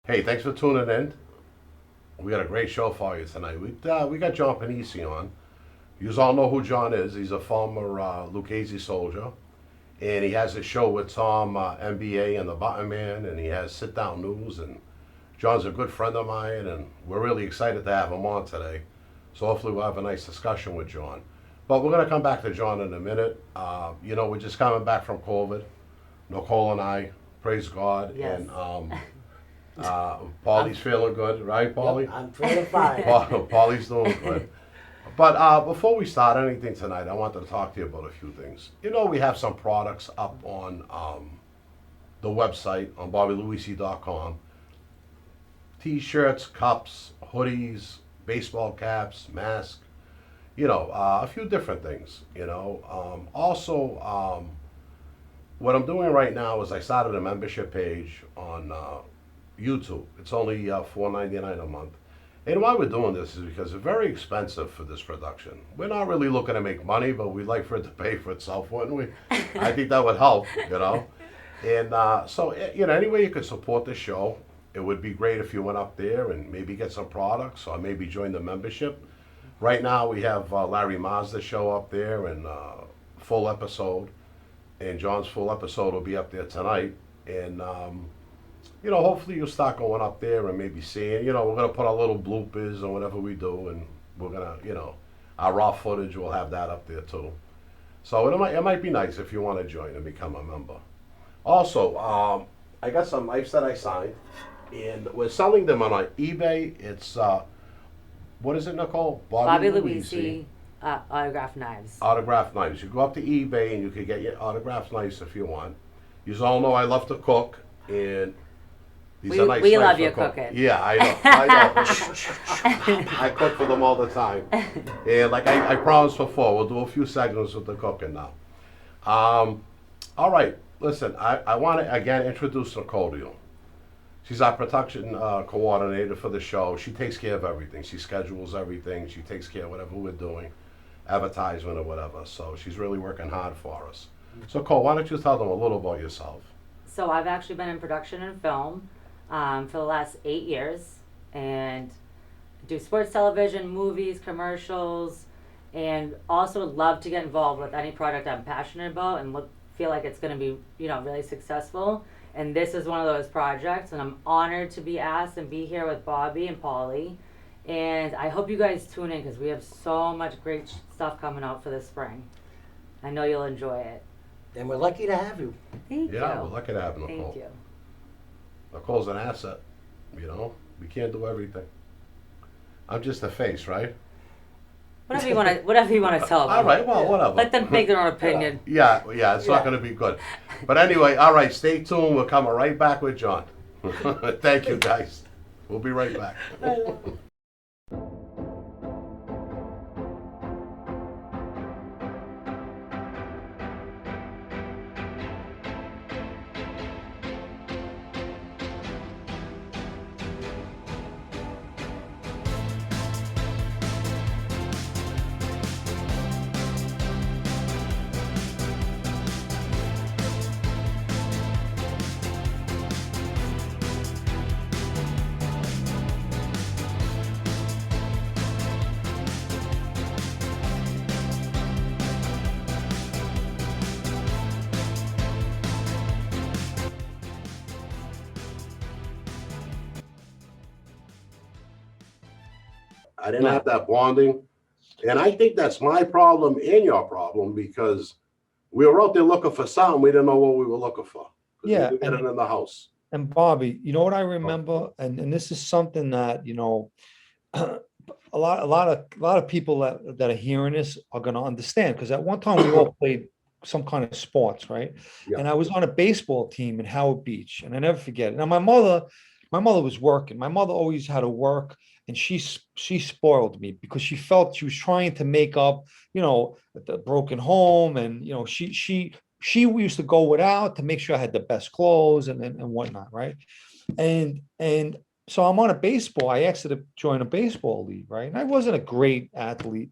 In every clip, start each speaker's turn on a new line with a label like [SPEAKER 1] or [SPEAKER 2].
[SPEAKER 1] Hey, thanks for tuning in. We got a great show for you tonight. We got John Pennisi on. You all know who John is. He's a former Lucchese soldier, and he has a show with Tom, NBA and the Buttonman, and he has sit down news. And John's a good friend of mine, and we're really excited to have him on today. So hopefully we'll have a nice discussion with John. But we're going to come back to John in a minute. We're just coming back from COVID. Nicole and I, praise God,
[SPEAKER 2] Yes.
[SPEAKER 1] and Paulie's feeling good, right, Paulie?
[SPEAKER 3] Yep, I'm feeling fine.
[SPEAKER 1] Paulie's doing good. But before we start anything tonight, I wanted to talk to you about a few things. We have some products up on the website on BobbyLuisi.com. T-shirts, cups, hoodies, baseball caps, masks, a few different things, Also, what I'm doing right now is I started a membership page on YouTube. It's only $4.99 a month. And why we're doing this is because it's very expensive for this production. We're not really looking to make money, but we'd like for it to pay for itself, wouldn't we? I think that would help, And any way you could support the show, it would be great if you went up there and maybe get some products or maybe join the membership. Right now we have Larry Mazda show up there and full episode. And John's full episode will be up there tonight. And hopefully you'll start going up there and maybe seeing, we're going to put our little bloopers or whatever we do, and we're going to, our raw footage, we'll have that up there too. So it might be nice if you want to join and become a member. Also, I got some knives that I signed, and we're selling them on eBay. It's, what is it, Nicole?
[SPEAKER 2] Bobby Luisi autographed knives.
[SPEAKER 1] Autographed knives. You go up to eBay and you can get your autographed knives if you want. You all know I love to cook, and these are nice
[SPEAKER 2] we
[SPEAKER 1] knives
[SPEAKER 2] love
[SPEAKER 1] to
[SPEAKER 2] your
[SPEAKER 1] cook.
[SPEAKER 2] cooking.
[SPEAKER 1] Yeah, I know. I cook for them all the time. And like I promised before, we'll do a few segments with the cooking now. All right, listen, I want to again introduce Nicole to you. She's our production coordinator for the show. She takes care of everything. She schedules everything. She takes care of whatever we're doing, advertisement or whatever. So she's really working hard for us. So Cole, why don't you tell them a little about yourself?
[SPEAKER 2] So I've actually been in production and film for the last 8 years, and do sports television, movies, commercials, and also would love to get involved with any product I'm passionate about and feel like it's going to be really successful. And this is one of those projects, and I'm honored to be asked and be here with Bobby and Paulie. And I hope you guys tune in because we have so much great stuff coming out for this spring. I know you'll enjoy it.
[SPEAKER 3] And we're lucky to have you.
[SPEAKER 2] Thank you.
[SPEAKER 1] Yeah, we're lucky to have Nicole.
[SPEAKER 2] Thank you.
[SPEAKER 1] Nicole's an asset, We can't do everything. I'm just a face, right?
[SPEAKER 2] Whatever you want to tell them.
[SPEAKER 1] All right, well, whatever.
[SPEAKER 2] Let them make their own opinion.
[SPEAKER 1] Yeah, it's not going to be good. But anyway, all right, stay tuned. We're coming right back with John. Thank you, guys. We'll be right back. I didn't have that bonding. And I think that's my problem and your problem because we were out there looking for something. We didn't know what we were looking for.
[SPEAKER 4] Yeah,
[SPEAKER 1] We didn't get it in the house.
[SPEAKER 4] And Bobby, you know what I remember, and this is something that, a lot of people that are hearing this are gonna understand, because at one time we all played some kind of sports, right?
[SPEAKER 1] Yeah.
[SPEAKER 4] And I was on a baseball team in Howard Beach, and I never forget it. Now my mother was working. My mother always had to work, and she spoiled me because she felt she was trying to make up, the broken home, and she used to go without to make sure I had the best clothes and whatnot, right? And so I'm on a baseball. I asked her to join a baseball league, right? And I wasn't a great athlete.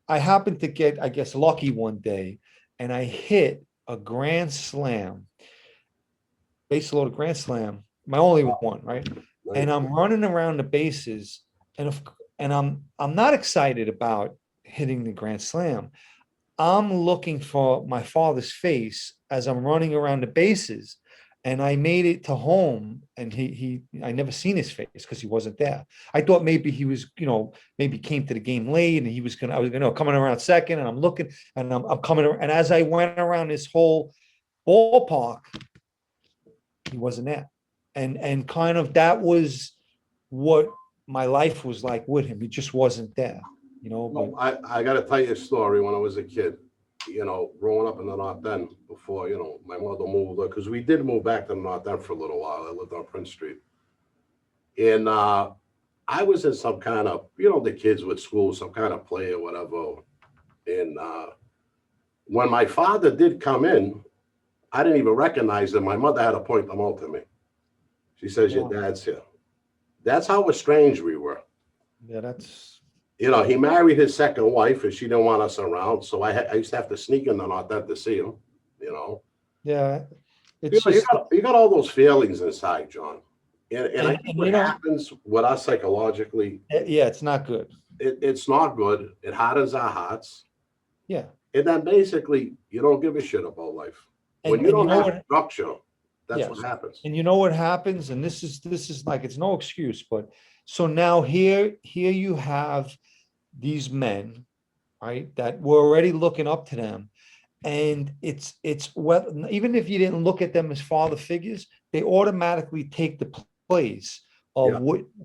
[SPEAKER 4] I happened to get, I guess, lucky one day, and I hit a grand slam, base loaded grand slam, my only one, right? and I'm running around the bases, and I'm not excited about hitting the grand slam. I'm looking for my father's face as I'm running around the bases. And I made it to home, and I never seen his face because he wasn't there. I thought maybe he was, maybe came to the game late, and I was gonna coming around second, and I'm looking, and I'm coming, and as I went around this whole ballpark, he wasn't there. And kind of that was what my life was like with him. He just wasn't there, but
[SPEAKER 1] Well, I got to tell you a story when I was a kid, growing up in the North End before, my mother moved, because we did move back to the North End for a little while. I lived on Prince Street. And I was in some kind of, the kids with school, some kind of play or whatever. And when my father did come in, I didn't even recognize him. My mother had to point them out to me. She says, your dad's here. That's how estranged we were.
[SPEAKER 4] yeah, that's
[SPEAKER 1] He married his second wife, and she didn't want us around. So I used to have to sneak in the North End to see him,
[SPEAKER 4] yeah. It's
[SPEAKER 1] you got all those feelings inside, John. And I think
[SPEAKER 4] and
[SPEAKER 1] what happens with us psychologically,
[SPEAKER 4] yeah, it's not good.
[SPEAKER 1] it's not good. It hardens our hearts.
[SPEAKER 4] Yeah.
[SPEAKER 1] And then basically, you don't give a shit about life. When
[SPEAKER 4] And
[SPEAKER 1] you don't
[SPEAKER 4] you know
[SPEAKER 1] have
[SPEAKER 4] what?
[SPEAKER 1] structure, that's
[SPEAKER 4] Yes.
[SPEAKER 1] what happens.
[SPEAKER 4] And you know what happens? And this is like, it's no excuse, but so now here you have these men, right, that were already looking up to them. And it's well, even if you didn't look at them as father figures, they automatically take the place of
[SPEAKER 1] Yeah.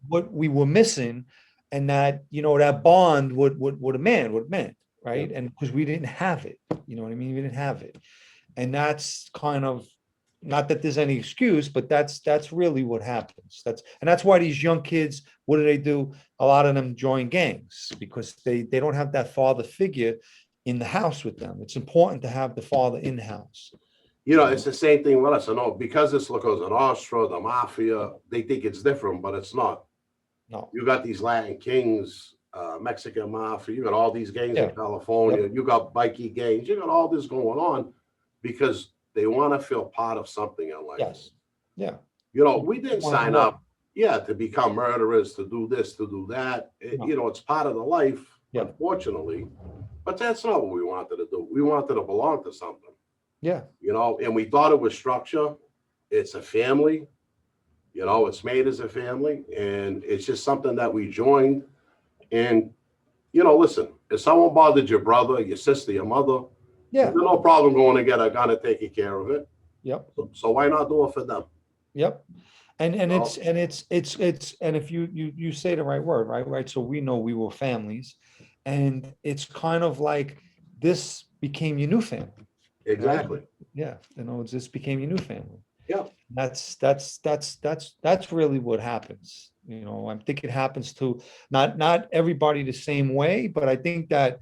[SPEAKER 4] what we were missing, and that that bond would a man would meant, right? And because we didn't have it, you know what I mean? We didn't have it. And that's kind of, not that there's any excuse, but that's really what happens. That's why these young kids, what do? A lot of them join gangs because they don't have that father figure in the house with them. It's important to have the father in the house.
[SPEAKER 1] It's the same thing with us. I know because it's COSA, NOSTRA, the mafia, they think it's different, but it's not.
[SPEAKER 4] No.
[SPEAKER 1] You got these Latin kings, Mexican mafia, you got all these gangs
[SPEAKER 4] Yeah.
[SPEAKER 1] in California,
[SPEAKER 4] Yep.
[SPEAKER 1] you got bikie gangs, you got all this going on because they want to feel part of something in life.
[SPEAKER 4] Yes. Yeah.
[SPEAKER 1] We didn't
[SPEAKER 4] Wanna
[SPEAKER 1] sign
[SPEAKER 4] belong.
[SPEAKER 1] up, to become murderers, to do this, to do that.
[SPEAKER 4] No.
[SPEAKER 1] It's part of the life,
[SPEAKER 4] Yeah.
[SPEAKER 1] unfortunately. But that's not what we wanted to do. We wanted to belong to something,
[SPEAKER 4] Yeah.
[SPEAKER 1] and we thought it was structure. It's a family, it's made as a family, and it's just something that we joined. And, listen, if someone bothered your brother, your sister, your mother,
[SPEAKER 4] Yeah.
[SPEAKER 1] there's no problem going to get a gun and taking care of it.
[SPEAKER 4] Yep.
[SPEAKER 1] So why not do it for them?
[SPEAKER 4] Yep. And
[SPEAKER 1] Well-
[SPEAKER 4] it's and if you say the right word, right? So we know we were families, and it's kind of like this became your new family.
[SPEAKER 1] Exactly.
[SPEAKER 4] Yeah, this became your new family.
[SPEAKER 1] Yeah.
[SPEAKER 4] That's really what happens. I think it happens to not everybody the same way, but I think that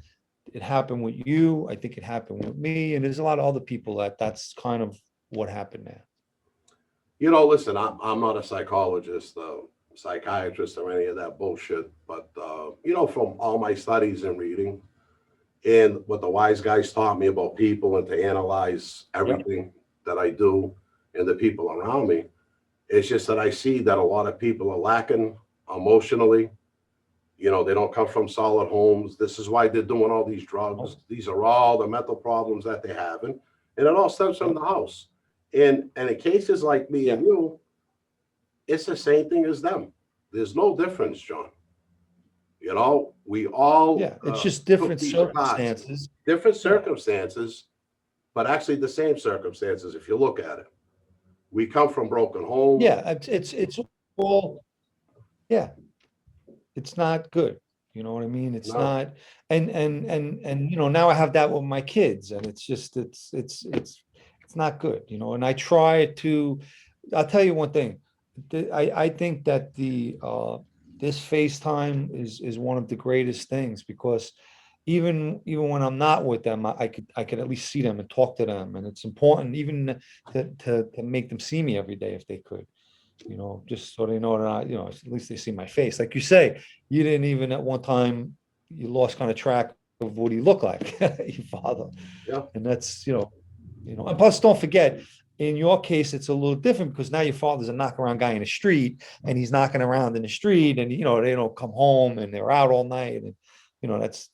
[SPEAKER 4] it happened with you. I think it happened with me, and there's a lot of other people that's kind of what happened there.
[SPEAKER 1] Listen, I'm not a psychologist, psychiatrist, or any of that bullshit. But, from all my studies and reading and what the wise guys taught me about people and to analyze everything that I do and the people around me, it's just that I see that a lot of people are lacking emotionally. They don't come from solid homes. This is why they're doing all these drugs. These are all the mental problems that they're having. And it all stems from the house. And in cases like me and you, it's the same thing as them. There's no difference, John. We all
[SPEAKER 4] It's just
[SPEAKER 1] took
[SPEAKER 4] different
[SPEAKER 1] these paths.
[SPEAKER 4] circumstances.
[SPEAKER 1] Different circumstances, but actually the same circumstances if you look at it. We come from broken homes.
[SPEAKER 4] Yeah, it's all, yeah. It's not good. You know what I mean? It's
[SPEAKER 1] No.
[SPEAKER 4] not, and now I have that with my kids, and it's just it's not good, and I try to, I'll tell you one thing. I think that this FaceTime is one of the greatest things, because even when I'm not with them, I could at least see them and talk to them, and it's important even to make them see me every day if they could, just so they know that at least they see my face. Like you say, you didn't even at one time, you lost kind of track of what he looked like, your father.
[SPEAKER 1] Yeah.
[SPEAKER 4] And that's, and plus don't forget, in your case, it's a little different because now your father's a knock around guy in the street and he's knocking around in the street and, they don't come home and they're out all night. And,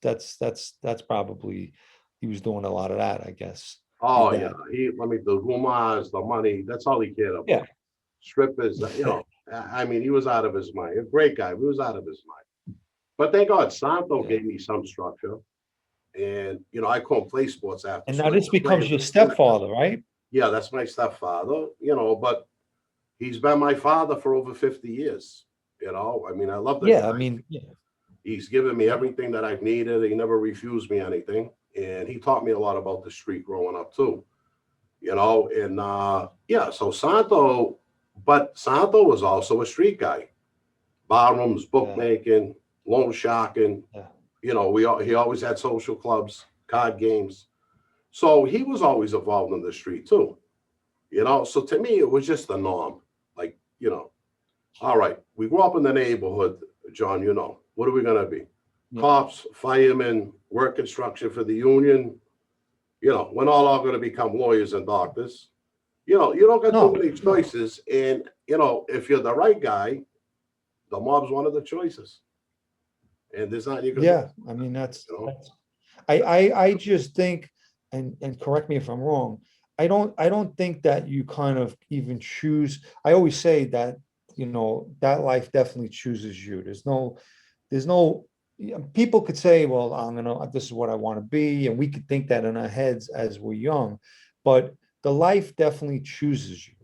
[SPEAKER 4] that's probably, he was doing a lot of that, I guess. Your
[SPEAKER 1] Oh yeah,
[SPEAKER 4] dad.
[SPEAKER 1] the gumas, the money, that's all he cared
[SPEAKER 4] Yeah.
[SPEAKER 1] about. Strippers, I mean, he was out of his mind. A great guy, he was out of his mind. But thank God, Santo
[SPEAKER 4] Yeah.
[SPEAKER 1] gave me some structure. And, I couldn't play sports after
[SPEAKER 4] And now
[SPEAKER 1] school.
[SPEAKER 4] this becomes your stepfather, right?
[SPEAKER 1] Yeah, that's my stepfather, but he's been my father for over 50 years. I mean, I love the
[SPEAKER 4] Yeah. I
[SPEAKER 1] guy.
[SPEAKER 4] mean, yeah.
[SPEAKER 1] He's given me everything that I've needed. He never refused me anything. And he taught me a lot about the street growing up too. And yeah, so Santo was also a street guy. Barrooms, bookmaking, loan sharking.
[SPEAKER 4] Yeah.
[SPEAKER 1] He always had social clubs, card games. So he was always involved in the street too. So to me, it was just the norm. Like, all right, we grew up in the neighborhood, John, what are we going to be?
[SPEAKER 4] Yeah.
[SPEAKER 1] Cops, firemen, work construction for the union. We're not all going to become lawyers and doctors. You don't get too many choices. And, if you're the right guy, the mob's one of the choices. And there's not, you can,
[SPEAKER 4] Yeah. I mean, that's I just think, and correct me if I'm wrong, I don't think that you kind of even choose. I always say that, that life definitely chooses you. There's no, people could say, well, this is what I want to be. And we could think that in our heads as we're young, but the life definitely chooses you.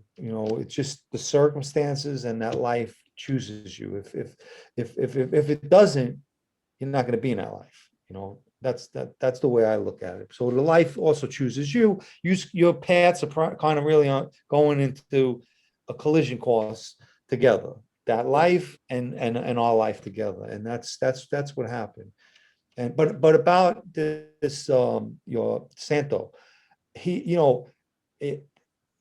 [SPEAKER 4] It's just the circumstances and that life chooses you. If it doesn't, you're not going to be in that life. That's the way I look at it. So the life also chooses you. Your paths are kind of really going into a collision course together. That life and our life together, and that's what happened. And but about this your Santo, he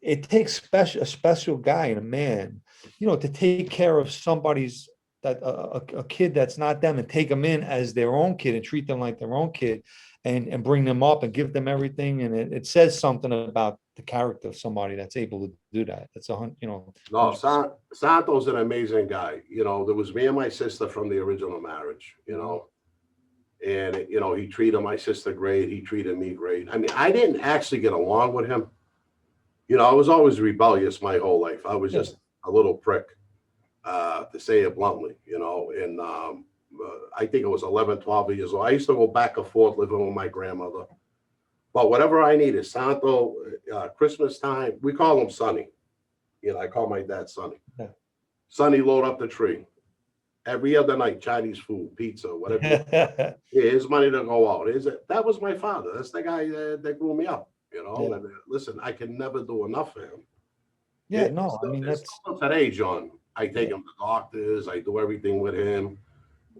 [SPEAKER 4] it takes a special guy and a man, to take care of somebody's that a kid that's not them and take them in as their own kid and treat them like their own kid and bring them up and give them everything. And it says something about the character of somebody that's able to do that. That's
[SPEAKER 1] No,
[SPEAKER 4] 100%.
[SPEAKER 1] Santo's an amazing guy. There was me and my sister from the original marriage, and, he treated my sister great. He treated me great. I mean, I didn't actually get along with him. I was always rebellious my whole life. I was just a little prick, to say it bluntly, and I think it was 11, 12 years old. I used to go back and forth living with my grandmother. But whatever I needed, Santo, Christmas time, we call him Sonny. I call my dad Sonny.
[SPEAKER 4] Yeah.
[SPEAKER 1] Sonny, load up the tree. Every other night, Chinese food, pizza, whatever.
[SPEAKER 4] Yeah.
[SPEAKER 1] Here's money to go out. That was my father. That's the guy that grew me up,
[SPEAKER 4] Yeah.
[SPEAKER 1] And listen, I can never do enough for him.
[SPEAKER 4] Yeah, no, I mean, that's
[SPEAKER 1] today, John. I take him to doctors. I do everything with him.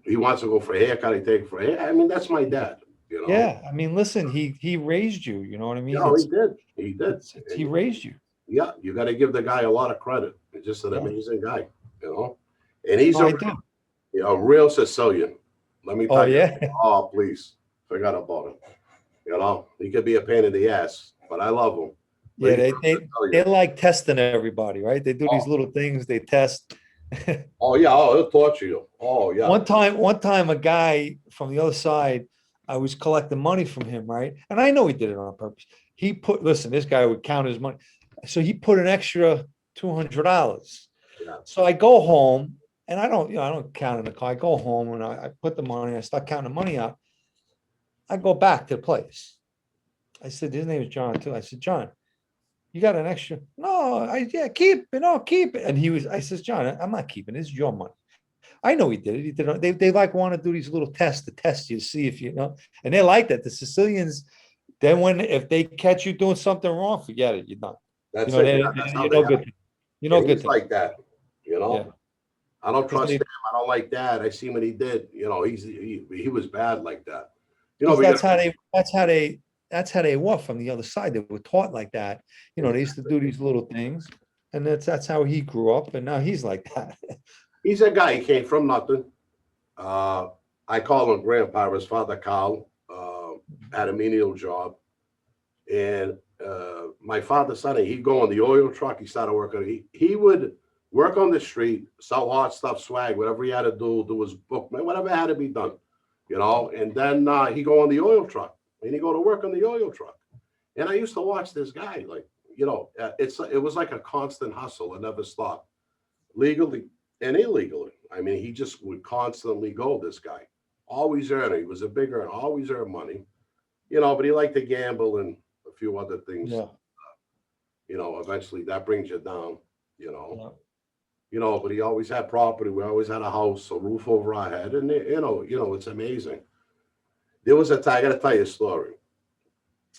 [SPEAKER 1] He wants to go for a haircut. I take him for a hair. I mean, that's my dad.
[SPEAKER 4] yeah. I mean, listen, he raised you. You know what I mean?
[SPEAKER 1] No, he did. He did.
[SPEAKER 4] He raised you.
[SPEAKER 1] Yeah, you got to give the guy a lot of credit. He's just an amazing guy, And he's
[SPEAKER 4] Oh,
[SPEAKER 1] a real Sicilian. Let me
[SPEAKER 4] Oh,
[SPEAKER 1] tell you.
[SPEAKER 4] yeah.
[SPEAKER 1] Oh, please, forgot about him. He could be a pain in the ass, but I love him. But
[SPEAKER 4] Yeah,
[SPEAKER 1] he's
[SPEAKER 4] they like testing everybody, right? They do these little things, they test.
[SPEAKER 1] Oh yeah, he'll torture you. Oh yeah.
[SPEAKER 4] One time, a guy from the other side, I was collecting money from him, right? And I know he did it on purpose. Listen, this guy would count his money. So he put an extra $200.
[SPEAKER 1] Yeah.
[SPEAKER 4] So I go home and I don't count in the car. I go home and I put the money, I start counting the money out. I go back to the place. I said, his name is John too. I said, John, you got an extra? No, keep it. And I says, John, I'm not keeping it. This is your money. I know he did it. He did it. They like want to do these little tests to test you to see if and they like that. The Sicilians, then if they catch you doing something wrong, forget it. You're done.
[SPEAKER 1] That's
[SPEAKER 4] Good.
[SPEAKER 1] He's like that.
[SPEAKER 4] Yeah.
[SPEAKER 1] I don't trust him. I don't like that. I see what he did. He was bad like that.
[SPEAKER 4] That's how they were from the other side. They were taught like that. They used to do these little things, and that's how he grew up. And now he's like that.
[SPEAKER 1] He's a guy. He came from nothing. I call him Grandpa. His father, Carl, had a menial job, and my father Sonny, he'd go on the oil truck. He started working. He would work on the street, sell hot stuff, swag, whatever he had to do his book, whatever had to be done, you know. And then he'd go on the oil truck, and he'd go to work on the oil truck. And I used to watch this guy, like, you know, it was like a constant hustle. It never stopped, legally and illegally. I mean, he just would constantly go. This guy, always earning. He was a big earner, always earned money, you know. But he liked to gamble and a few other things.
[SPEAKER 4] Yeah.
[SPEAKER 1] You know, eventually that brings you down. You know.
[SPEAKER 4] Yeah.
[SPEAKER 1] You know, but he always had property. We always had a house, a roof over our head, and you know, it's amazing. There was a time, I got to tell you a story.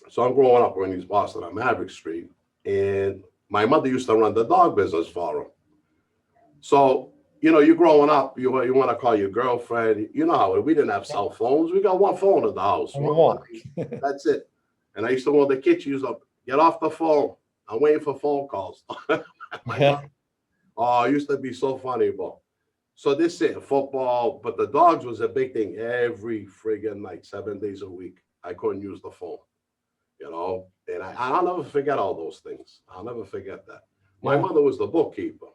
[SPEAKER 1] So I'm growing up in East Boston on Maverick Street, and my mother used to run the dog business for her. So, you know, you're growing up, you want to call your girlfriend. You know how we didn't have cell phones. We got one phone at the house. That's it. And I used to go to the kitchen, used to get off the phone. I'm waiting for phone calls. Oh, it used to be so funny, but so this is football, but the dogs was a big thing every friggin' night, 7 days a week. I couldn't use the phone, you know, and I'll never forget all those things. I'll never forget that. My mother was the bookkeeper.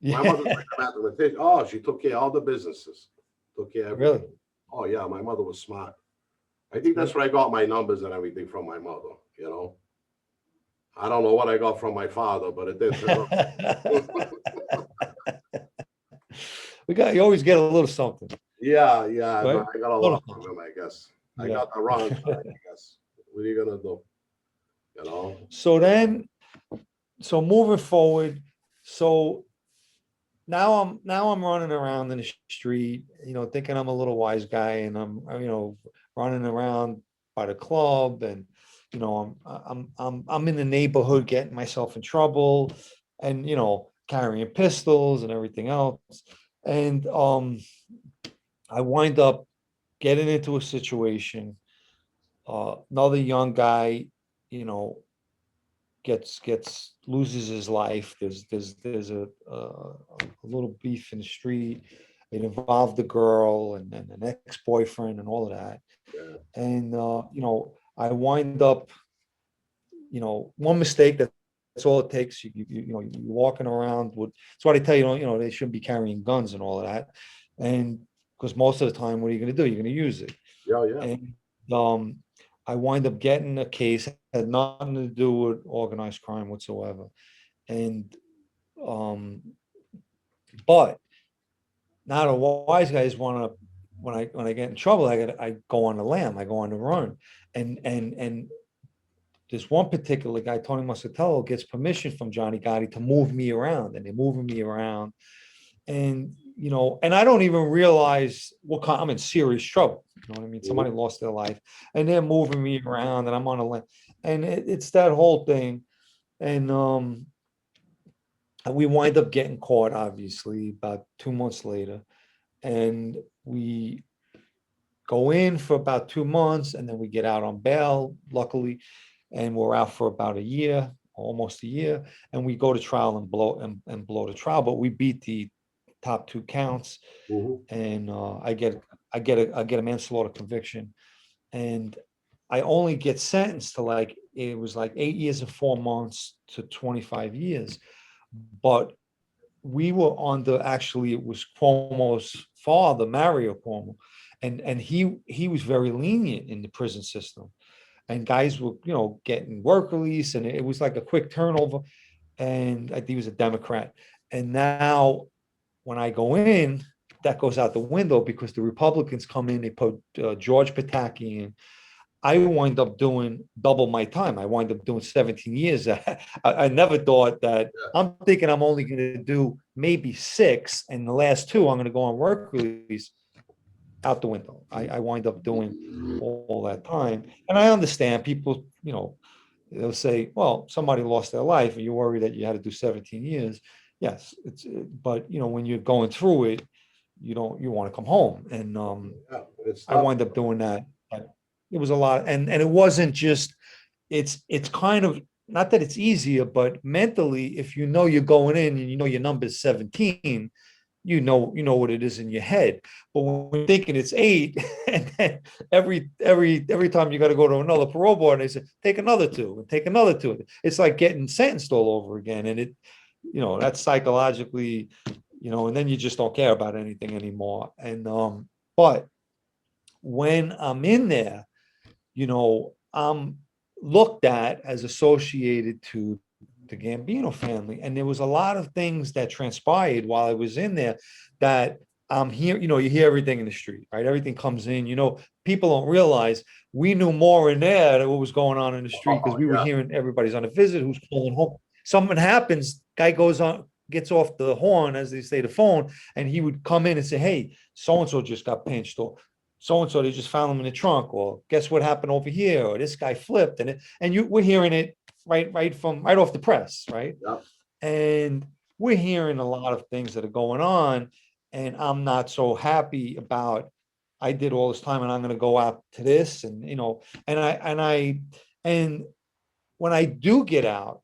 [SPEAKER 1] My mother was like a mathematician. Oh, she took care of all the businesses. Took care of everything.
[SPEAKER 4] Really?
[SPEAKER 1] Oh, yeah, my mother was smart. I think that's where I got my numbers and everything from my mother, you know. I don't know what I got from my father, but it did.
[SPEAKER 4] You always get a little something.
[SPEAKER 1] Yeah,
[SPEAKER 4] Right?
[SPEAKER 1] I got a lot from him, I guess. I got the wrong side, I guess. What are you gonna do? You know?
[SPEAKER 4] So moving forward, so now I'm running around in the street, you know, thinking I'm a little wise guy, and I'm you know, running around by the club, and you know, I'm in the neighborhood getting myself in trouble, and you know, carrying pistols and everything else. And I wind up getting into a situation. Another young guy, you know, loses his life. There's a little beef in the street. It involved the girl and an ex-boyfriend and all of that.
[SPEAKER 1] Yeah.
[SPEAKER 4] And you know, I wind up, you know, one mistake, that's all it takes. You know, you're walking around with, that's why they tell you, you know, they shouldn't be carrying guns and all of that. And because most of the time, what are you going to do? You're going to use it.
[SPEAKER 1] Yeah.
[SPEAKER 4] And I wind up getting a case, had nothing to do with organized crime whatsoever. And but now the wise guys want to, when I get in trouble, I go on the lam, I go on the run. And this one particular guy, Tony Muscatello, gets permission from Johnny Gotti to move me around, and they're moving me around. And, you know, and I don't even realize I'm in serious trouble. You know what I mean? Somebody lost their life, and they're moving me around, and I'm on a limb, and it's that whole thing. And we wind up getting caught, obviously, about 2 months later, and we go in for about 2 months, and then we get out on bail, luckily, and we're out for about a year, almost a year, and we go to trial and blow the trial, but we beat the top 2 counts. And I get a manslaughter conviction, and I only get sentenced to, like, it was like 8 years and 4 months to 25 years. But we were actually, it was Cuomo's father, Mario Cuomo, and he was very lenient in the prison system, and guys were, you know, getting work release, and it was like a quick turnover. And I think he was a Democrat. And now when I go in, that goes out the window because the Republicans come in, they put George Pataki in. I wind up doing double my time. I wind up doing 17 years. I never thought that. I'm thinking I'm only going to do maybe 6, and the last 2 I'm going to go on work release. Out the window. I wind up doing all that time. And I understand people, you know, they'll say, well, somebody lost their life and you worry that you had to do 17 years. Yes, but you know, when you're going through it, you want to come home. And I wind up doing that. It was a lot. And it wasn't just, it's kind of, not that it's easier, but mentally, if you know you're going in and you know your number is 17, you know what it is in your head. But when you're thinking it's 8, and then every time you got to go to another parole board, and they say take another 2 and take another 2. It's like getting sentenced all over again, and that's psychologically, and then you just don't care about anything anymore. And but when I'm in there, I'm looked at as associated to the Gambino family. And there was a lot of things that transpired while I was in there that I'm here, you hear everything in the street, right? Everything comes in, people don't realize we knew more in there than what was going on in the street, because we were
[SPEAKER 1] Yeah.
[SPEAKER 4] hearing everybody's on a visit, who's calling home. Something happens, guy goes on, gets off the horn, as they say, the phone, and he would come in and say, hey, so-and-so just got pinched, or so-and-so, they just found him in the trunk, or guess what happened over here, or this guy flipped, we're hearing it right off the press, right?
[SPEAKER 1] Yeah.
[SPEAKER 4] And we're hearing a lot of things that are going on, and I'm not so happy about, I did all this time and I'm going to go out to this, and and when I do get out,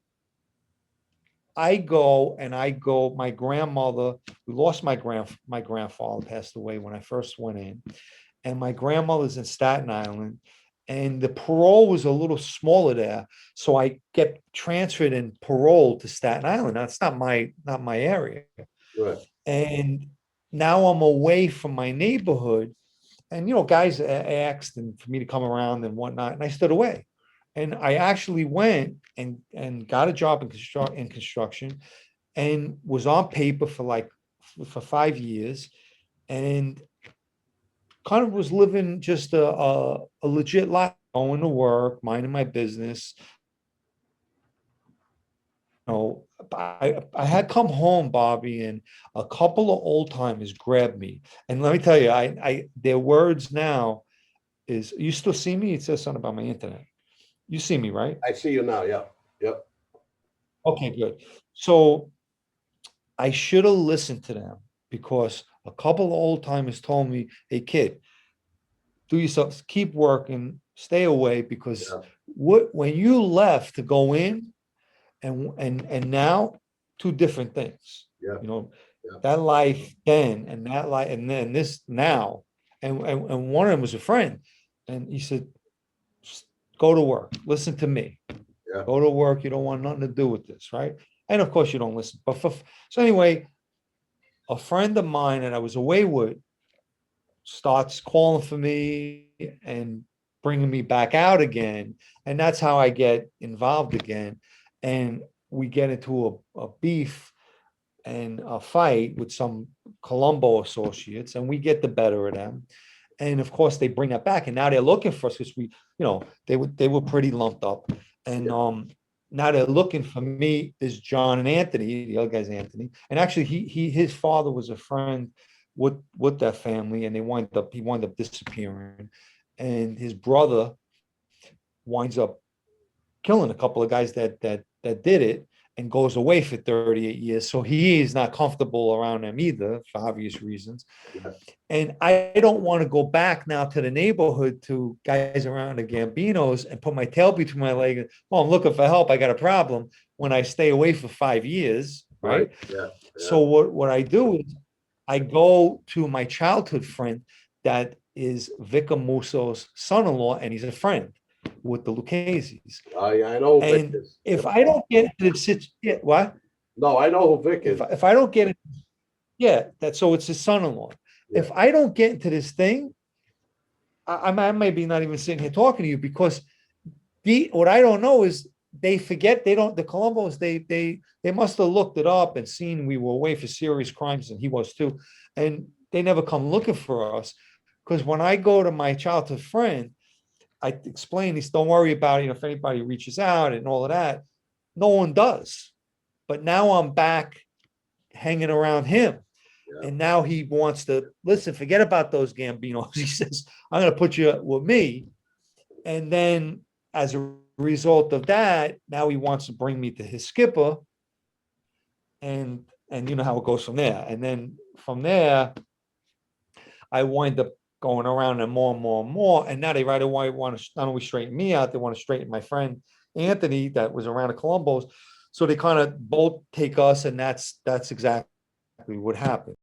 [SPEAKER 4] I go, my grandmother, we lost my grandfather passed away when I first went in, and my grandmother's in Staten Island, and the parole was a little smaller there. So I get transferred in parole to Staten Island. That's not my area.
[SPEAKER 1] Right.
[SPEAKER 4] And now I'm away from my neighborhood, and guys asked and for me to come around and whatnot, and I stood away. And I actually went and got a job in construction, and was on paper for 5 years, and kind of was living just a legit life, going to work, minding my business. I had come home, Bobby, and a couple of old timers grabbed me. And let me tell you, their words now is, you still see me? It says something about my internet. You see me, right?
[SPEAKER 1] I see you now. Yeah. Yep.
[SPEAKER 4] Okay, good. So I should have listened to them, because a couple of old timers told me, hey, kid, do yourself, keep working, stay away, because
[SPEAKER 1] Yeah.
[SPEAKER 4] when you left to go in, and now, 2 different things.
[SPEAKER 1] Yeah. Yeah.
[SPEAKER 4] That life then, and that life, and then this now, and one of them was a friend, and he said, go to work, listen to me,
[SPEAKER 1] Yeah.
[SPEAKER 4] go to work, you don't want nothing to do with this, right? And of course you don't listen, but so anyway, a friend of mine that I was away with starts calling for me and bringing me back out again, and that's how I get involved again. And we get into a beef and a fight with some Colombo associates, and we get the better of them. And of course, they bring that back, and now they're looking for us, because they were pretty lumped up, and now they're looking for me. There's John and Anthony, the other guy's Anthony, and actually his father was a friend with that family, and he wound up disappearing, and his brother winds up killing a couple of guys that did it, and goes away for 38 years. So he is not comfortable around them either, for obvious reasons.
[SPEAKER 1] Yeah.
[SPEAKER 4] And I don't want to go back now to the neighborhood, to guys around the Gambinos, and put my tail between my legs. And, I'm looking for help, I got a problem, when I stay away for 5 years, right?
[SPEAKER 1] Yeah.
[SPEAKER 4] So what I do is I go to my childhood friend that is Vicar Musso's son-in-law, and he's a friend with the Lucchese's.
[SPEAKER 1] I know who Vic
[SPEAKER 4] And
[SPEAKER 1] is.
[SPEAKER 4] if I don't get into the situation, what?
[SPEAKER 1] No, I know who Vic is.
[SPEAKER 4] If I don't get it, so it's his son-in-law.
[SPEAKER 1] Yeah.
[SPEAKER 4] If I don't get into this thing, I may be not even sitting here talking to you, because what I don't know is they forget, the Colombos, they must have looked it up and seen we were away for serious crimes, and he was too. And they never come looking for us, because when I go to my childhood friend, I explain this, don't worry about it, if anybody reaches out and all of that. No one does. But now I'm back hanging around him.
[SPEAKER 1] Yeah.
[SPEAKER 4] And now he wants to, listen, forget about those Gambinos. He says, I'm going to put you with me. And then as a result of that, now he wants to bring me to his skipper. And you know how it goes from there. And then from there, I wind up going around and more and more and more. And now they right away want to not only straighten me out, they want to straighten my friend Anthony that was around the Colombos. So they kind of both take us, and that's exactly what happened.